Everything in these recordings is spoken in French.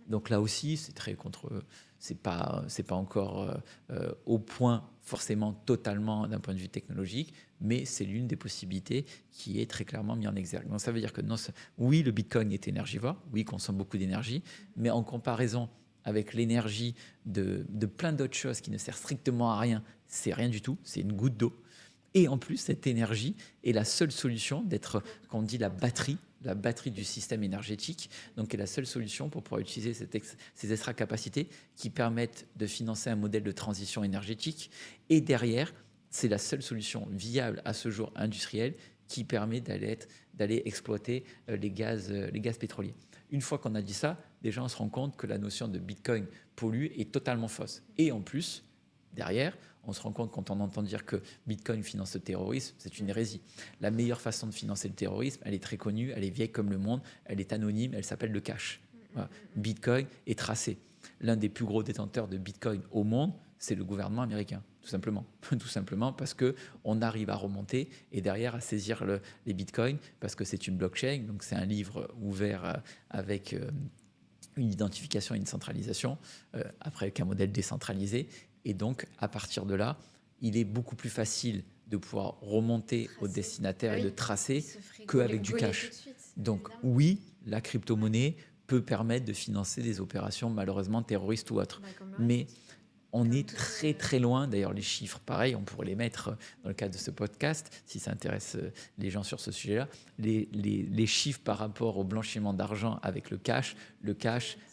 Donc là aussi, c'est pas encore au point forcément totalement d'un point de vue technologique, mais c'est l'une des possibilités qui est très clairement mise en exergue. Donc ça veut dire que non, oui, le Bitcoin est énergivore, oui, il consomme beaucoup d'énergie, mais en comparaison avec l'énergie de plein d'autres choses qui ne servent strictement à rien, c'est rien du tout, c'est une goutte d'eau. Et en plus, cette énergie est la seule solution d'être, quand on dit la batterie du système énergétique, donc est la seule solution pour pouvoir utiliser ces extra capacités qui permettent de financer un modèle de transition énergétique. Et derrière, c'est la seule solution viable à ce jour industrielle qui permet d'aller exploiter les gaz pétroliers. Une fois qu'on a dit ça, déjà on se rend compte que la notion de Bitcoin pollue est totalement fausse. Et en plus, derrière, on se rend compte quand on entend dire que Bitcoin finance le terrorisme, c'est une hérésie. La meilleure façon de financer le terrorisme, elle est très connue, elle est vieille comme le monde, elle est anonyme, elle s'appelle le cash. Voilà. Bitcoin est tracé. L'un des plus gros détenteurs de Bitcoin au monde, c'est le gouvernement américain, tout simplement. Tout simplement parce qu'on arrive à remonter et derrière à saisir les Bitcoins, parce que c'est une blockchain, donc c'est un livre ouvert avec une identification et une centralisation, après qu'un modèle décentralisé. Et donc, à partir de là, il est beaucoup plus facile de pouvoir remonter au destinataire et de tracer qu'avec du cash. Donc, oui, la crypto-monnaie peut permettre de financer des opérations malheureusement terroristes ou autres. Mais on est très très loin, d'ailleurs les chiffres, pareil, on pourrait les mettre dans le cadre de ce podcast, si ça intéresse les gens sur ce sujet-là, les chiffres par rapport au blanchiment d'argent avec le cash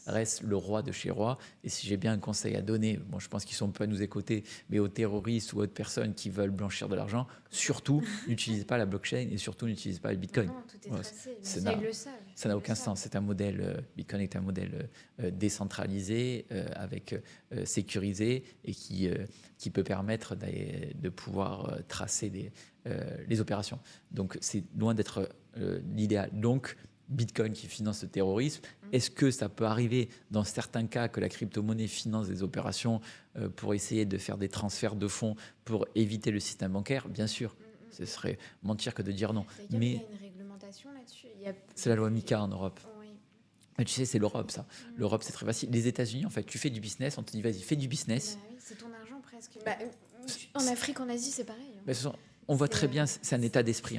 reste le roi de chez roi. Et si j'ai bien un conseil à donner, bon, je pense qu'ils ne sont pas à nous écouter, mais aux terroristes ou aux autres personnes qui veulent blanchir de l'argent, surtout n'utilisez pas la blockchain et surtout n'utilisez pas le Bitcoin. Non, tout est tracé, mais ils le savent. Ça n'a aucun sens. C'est un modèle, Bitcoin est un modèle décentralisé, sécurisé, et qui peut permettre de pouvoir tracer les opérations. Donc c'est loin d'être l'idéal. Donc Bitcoin qui finance le terrorisme, est-ce que ça peut arriver dans certains cas que la crypto-monnaie finance des opérations pour essayer de faire des transferts de fonds pour éviter le système bancaire? Bien sûr. Ce serait mentir que de dire non. Mais il y a une réglementation là-dessus. C'est la loi MiCA en Europe. Oui. Mais tu sais, c'est l'Europe, ça. L'Europe, c'est très facile. Les États-Unis, en fait, tu fais du business, on te dit, vas-y, fais du business. Bah oui, c'est ton argent presque. En Afrique, en Asie, c'est pareil. On voit très bien, c'est un état d'esprit.